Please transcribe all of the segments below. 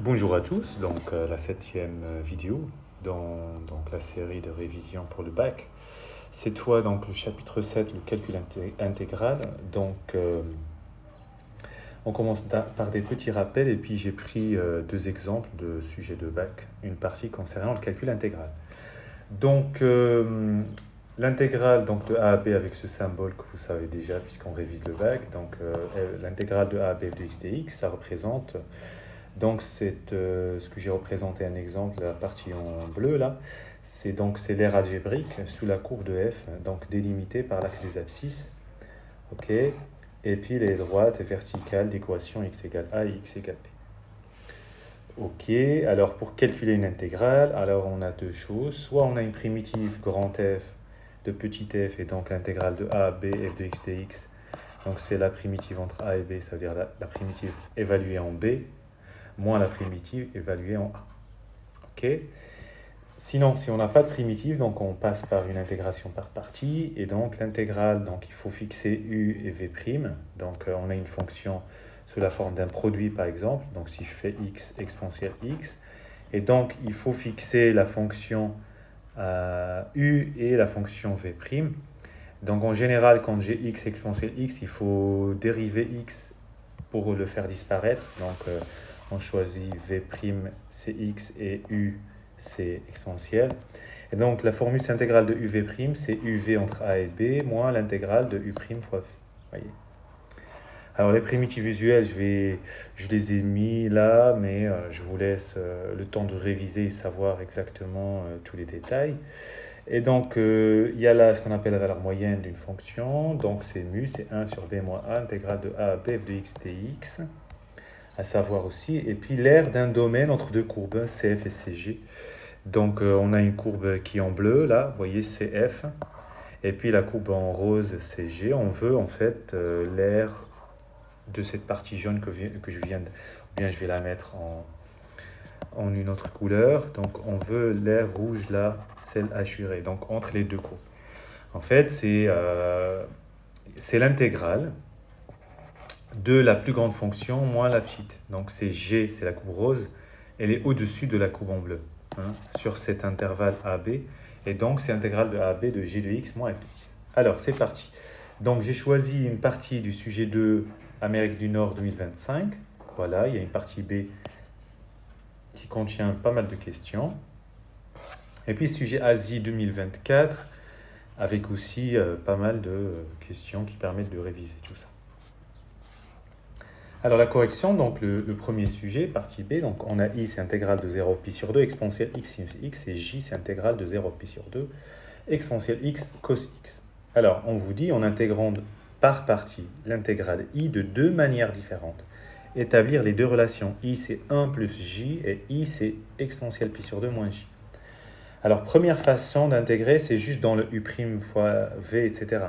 Bonjour à tous, donc la septième vidéo dans la série de révision pour le bac. C'est toi donc le chapitre 7, le calcul intégral. On commence par des petits rappels et puis j'ai pris deux exemples de sujets de bac, une partie concernant le calcul intégral. Donc l'intégrale donc, de a à b avec ce symbole que vous savez déjà puisqu'on révise le bac, donc l'intégrale de a à b de x dx, ça représente... Donc, ce que j'ai représenté un exemple, la partie en bleu là, c'est l'aire algébrique sous la courbe de f, donc délimitée par l'axe des abscisses. Ok. Et puis les droites et verticales d'équation x égale a et x égale b. Ok. Alors, pour calculer une intégrale, alors on a deux choses. Soit on a une primitive grand f de petit f, et donc l'intégrale de a à b f de x dx. Donc, c'est la primitive entre a et b, ça veut dire la primitive évaluée en b, moins la primitive évaluée en a. Ok. Sinon, si on n'a pas de primitive, donc on passe par une intégration par partie, et donc l'intégrale, donc il faut fixer u et v'. Donc on a une fonction sous la forme d'un produit par exemple, donc si je fais x exponentielle x, et donc il faut fixer la fonction u et la fonction v'. Donc en général, quand j'ai x exponentielle x, il faut dériver x pour le faire disparaître. Donc on choisit v', c'est x, et u, c'est exponentielle. Et donc la formule intégrale de uv', c'est uv entre a et b, moins l'intégrale de u' fois v. Voyez. Alors les primitives usuelles, je les ai mis là, mais je vous laisse le temps de réviser et savoir exactement tous les détails. Et donc, il y a là ce qu'on appelle la valeur moyenne d'une fonction. Donc, c'est mu, c'est 1 sur b moins a, intégrale de a à b f de x dx. À savoir aussi. Et puis, l'aire d'un domaine entre deux courbes, CF et CG. Donc, on a une courbe qui est en bleu, là, vous voyez, CF. Et puis, la courbe en rose, CG. On veut, en fait, l'aire de cette partie jaune que je viens de... Ou bien, je vais la mettre en une autre couleur. Donc, on veut l'aire rouge, là, celle assurée. Donc, entre les deux courbes. En fait, c'est l'intégrale de la plus grande fonction moins la petite. Donc, c'est G, c'est la courbe rose. Elle est au-dessus de la courbe en bleu, hein, sur cet intervalle AB. Et donc, c'est l'intégrale de AB de G de X moins F de X. Alors, c'est parti. Donc, j'ai choisi une partie du sujet 2, Amérique du Nord 2025. Voilà, il y a une partie B qui contient pas mal de questions. Et puis, sujet Asie 2024, avec aussi pas mal de questions qui permettent de réviser tout ça. Alors, la correction, donc le premier sujet, partie B, donc on a I, c'est intégrale de 0 pi sur 2, exponentielle x sinus x, et J, c'est intégrale de 0 pi sur 2, exponentielle x cos x. Alors, on vous dit, en intégrant par partie l'intégrale I de deux manières différentes, établir les deux relations. I, c'est 1 plus J, et I, c'est exponentielle pi sur 2 moins J. Alors, première façon d'intégrer, c'est juste dans le U' fois V, etc.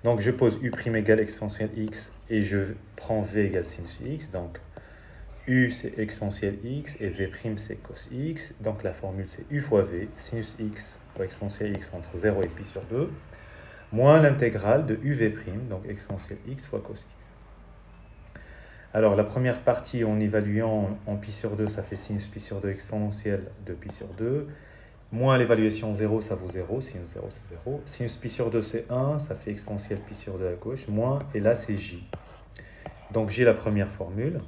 Donc, je pose U' égale exponentielle x et je prends V égale sinus x. Donc, U, c'est exponentielle x et V' c'est cos x. Donc, la formule, c'est U fois V, sinus x fois exponentielle x entre 0 et pi sur 2, moins l'intégrale de UV', donc exponentielle x fois cos x. Alors, la première partie, en évaluant en pi sur 2, ça fait sinus pi sur 2 exponentielle de pi sur 2. Moins l'évaluation 0, ça vaut 0. Sinus 0, c'est 0. Sinus pi sur 2, c'est 1. Ça fait exponentielle pi sur 2 à gauche. Moins, et là, c'est J. Donc, j'ai la première formule.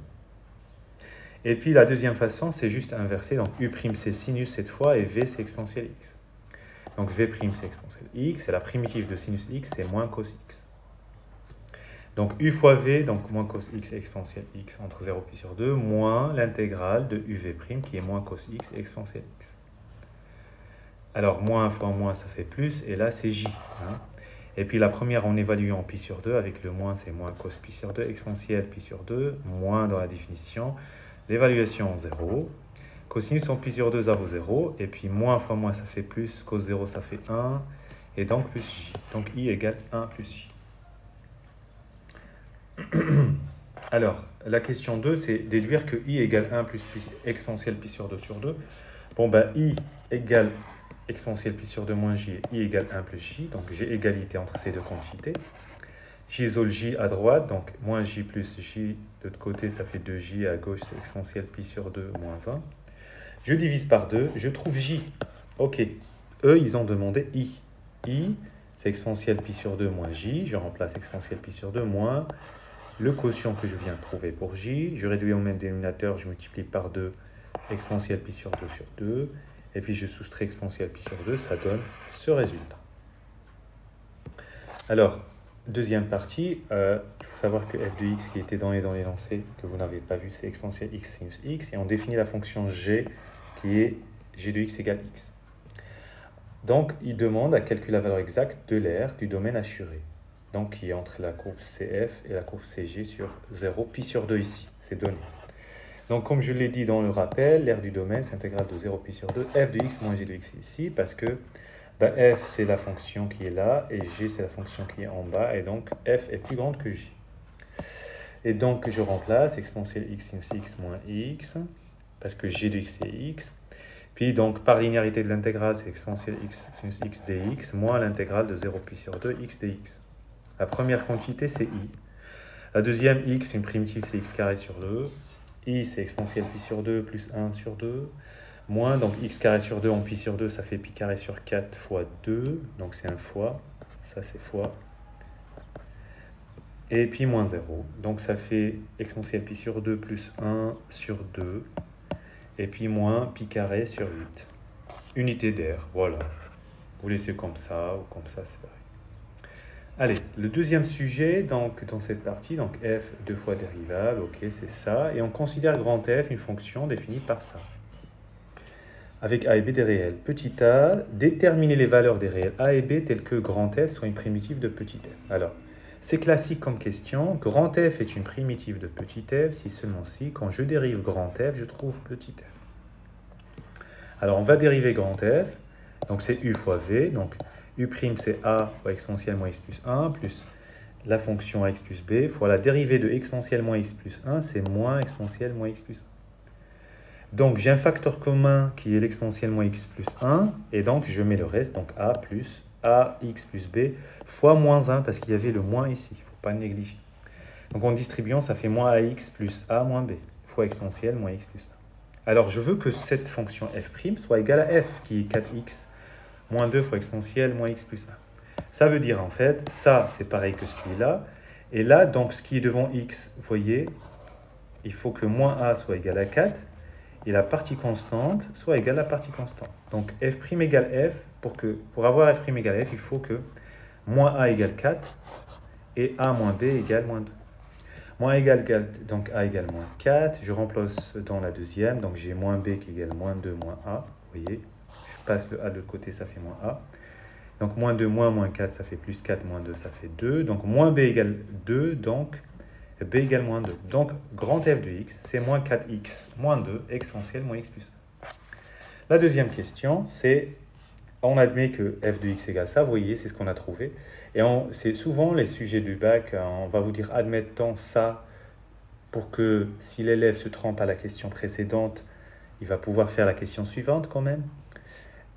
Et puis, la deuxième façon, c'est juste inverser. Donc, U', c'est sinus cette fois, et V, c'est exponentielle x. Donc, V', c'est exponentielle x. Et la primitive de sinus x, c'est moins cos x. Donc, U fois V, donc moins cos x exponentielle x entre 0 pi sur 2, moins l'intégrale de UV', qui est moins cos x exponentielle x. Alors, moins fois moins, ça fait plus, et là, c'est J. Hein. Et puis, la première, on évalue en pi sur 2, avec le moins, c'est moins cos pi sur 2, exponentielle pi sur 2, moins dans la définition, l'évaluation 0. Cosinus en pi sur 2, ça vaut 0, et puis moins fois moins, ça fait plus, cos 0, ça fait 1, et donc plus J. Donc, I égale 1 plus J. Alors, la question 2, c'est déduire que I égale 1 plus exponentielle pi sur 2 sur 2. Bon, ben, I égale exponentielle pi sur 2 moins j et i égale 1 plus j. Donc j'ai égalité entre ces deux quantités. j'isole j à droite, donc moins j plus j, de l'autre côté ça fait 2j, à gauche c'est exponentielle pi sur 2 moins 1. Je divise par 2, je trouve j. Ok, eux ils ont demandé i. I, c'est exponentielle pi sur 2 moins j, je remplace exponentielle pi sur 2 moins le quotient que je viens de trouver pour j, je réduis au même dénominateur, je multiplie par 2 exponentielle pi sur 2 sur 2, et puis je soustrais exponentielle pi sur 2, ça donne ce résultat. Alors, deuxième partie, il faut savoir que f de x qui était donné dans l'énoncé, que vous n'avez pas vu, c'est exponentielle x sinus x, et on définit la fonction g qui est g de x égale x. Donc, il demande à calculer la valeur exacte de l'aire du domaine assuré, donc qui est entre la courbe CF et la courbe CG sur 0, pi sur 2 ici, c'est donné. Donc, comme je l'ai dit dans le rappel, l'aire du domaine, c'est intégrale de 0 pi sur 2, f de x moins g de x ici, parce que f, c'est la fonction qui est là, et g, c'est la fonction qui est en bas, et donc f est plus grande que j. Et donc, je remplace exponentielle x sinus x moins x, parce que g de x c'est x. Puis, donc, par linéarité de l'intégrale, c'est exponentielle x sinus x dx, moins l'intégrale de 0 pi sur 2 x dx. La première quantité, c'est i. La deuxième, x, une primitive, c'est x carré sur 2. I, c'est exponentielle pi sur 2 plus 1 sur 2. Moins, donc x carré sur 2 en pi sur 2, ça fait pi carré sur 4 fois 2. Donc c'est un fois. Ça, c'est fois. Et puis moins 0. Donc ça fait exponentielle pi sur 2 plus 1 sur 2. Et puis moins pi carré sur 8. Unité d'air, voilà. Vous laissez comme ça ou comme ça, c'est pareil. Allez, le deuxième sujet, donc, dans cette partie, donc f, deux fois dérivable, ok, c'est ça. Et on considère grand F une fonction définie par ça. Avec a et b des réels. Petit a, déterminer les valeurs des réels a et b telles que grand F soit une primitive de petit f. Alors, c'est classique comme question. Grand F est une primitive de petit f si seulement si, quand je dérive grand F, je trouve petit f. Alors, on va dériver grand F. Donc, c'est u fois v. Donc, u' c'est a fois exponentielle moins x plus 1, plus la fonction x plus b, fois la dérivée de exponentielle moins x plus 1, c'est moins exponentielle moins x plus 1. Donc, j'ai un facteur commun qui est l'exponentielle moins x plus 1, et donc je mets le reste, donc a plus ax plus b, fois moins 1, parce qu'il y avait le moins ici, il ne faut pas le négliger. Donc, en distribuant, ça fait moins ax plus a moins b, fois exponentielle moins x plus 1. Alors, je veux que cette fonction f' soit égale à f, qui est 4x moins 2 fois exponentielle moins x plus 1. Ça veut dire, en fait, ça, c'est pareil que ce qui est là, et là, donc, ce qui est devant x, vous voyez, il faut que moins a soit égal à 4, et la partie constante soit égale à la partie constante. Donc f' égale f, pour avoir f' égale f, il faut que moins a égale 4 et a moins b égale moins 2. Moins a égale 4, donc a égale moins 4. Je remplace dans la deuxième, donc j'ai moins b qui égale moins 2 moins a. Vous voyez, je passe le a de l'autre côté, ça fait moins a. Donc moins 2 moins 4, ça fait plus 4, moins 2, ça fait 2. Donc moins b égale 2, donc b égale moins 2. Donc, grand f de x, c'est moins 4x moins 2 exponentielle moins x plus 1. La deuxième question, c'est, on admet que f de x égale ça, vous voyez, c'est ce qu'on a trouvé. Et c'est souvent les sujets du bac, on va vous dire, admettons ça, pour que si l'élève se trompe à la question précédente, il va pouvoir faire la question suivante quand même.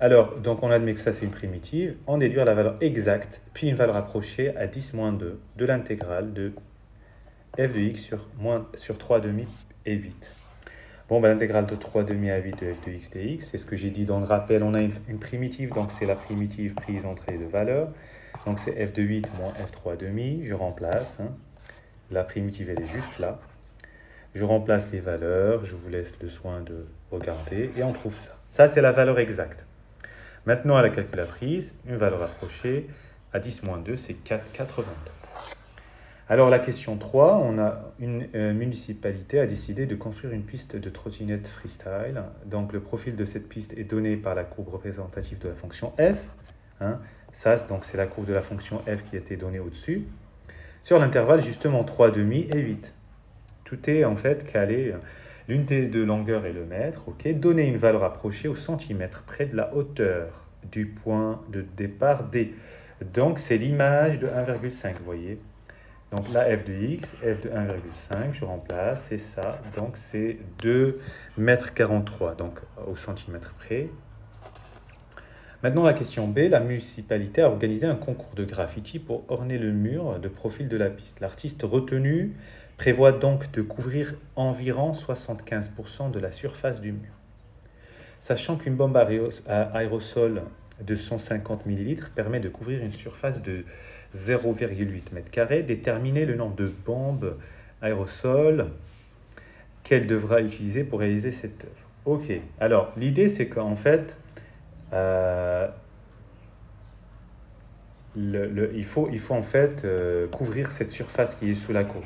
Alors, donc on admet que ça c'est une primitive, on déduit la valeur exacte, puis une valeur approchée à 10 moins 2 de l'intégrale de f de x sur 3 demi et 8. Bon, ben, l'intégrale de 3 demi à 8 de f de x dx, c'est ce que j'ai dit dans le rappel. On a une primitive, donc c'est la primitive prise entre les deux valeurs. Donc c'est f de 8 moins f3 demi. Je remplace. La primitive, elle est juste là. Je remplace les valeurs. Je vous laisse le soin de regarder. Et on trouve ça. Ça, c'est la valeur exacte. Maintenant, à la calculatrice, une valeur approchée à 10 moins 2, c'est 4,82. Alors la question 3, on a une municipalité a décidé de construire une piste de trottinette freestyle. Donc le profil de cette piste est donné par la courbe représentative de la fonction f. Ça, donc c'est la courbe de la fonction f qui a été donnée au-dessus. Sur l'intervalle justement 3 demi et 8. Tout est en fait calé. L'unité de longueur est le mètre. Okay. Donner une valeur approchée au centimètre près de la hauteur du point de départ D. Donc c'est l'image de 1,5, vous voyez. Donc là, f de x, f de 1,5, je remplace, c'est ça. Donc c'est 2,43 m, donc au centimètre près. Maintenant, la question B, la municipalité a organisé un concours de graffiti pour orner le mur de profil de la piste. L'artiste retenu prévoit donc de couvrir environ 75% de la surface du mur. Sachant qu'une bombe à aérosol de 150 ml permet de couvrir une surface de 0,8 m², déterminer le nombre de bombes aérosols qu'elle devra utiliser pour réaliser cette œuvre. Ok, alors l'idée c'est qu'en fait, il faut en fait couvrir cette surface qui est sous la courbe.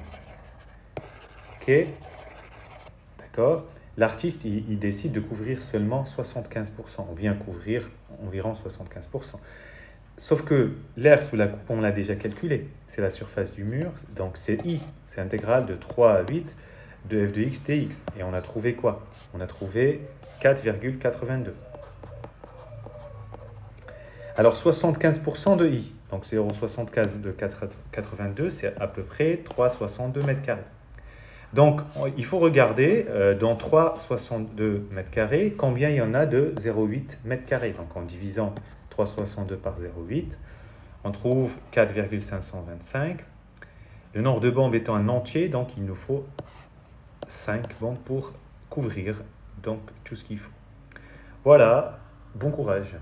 Ok, d'accord. L'artiste, il décide de couvrir seulement 75%, ou bien couvrir environ 75%. Sauf que l'air sous la coupe, on l'a déjà calculé. C'est la surface du mur, donc c'est I. C'est l'intégrale de 3 à 8 de f de x dx. Et on a trouvé quoi? On a trouvé 4,82. Alors 75% de I, donc 0,75 de 82, c'est à peu près 3,62 m². Donc il faut regarder dans 3,62 m², combien il y en a de 0,8 m². Donc en divisant 3,62 par 0,8, on trouve 4,525. Le nombre de bombes étant un entier, donc il nous faut 5 bombes pour couvrir donc tout ce qu'il faut. Voilà, bon courage.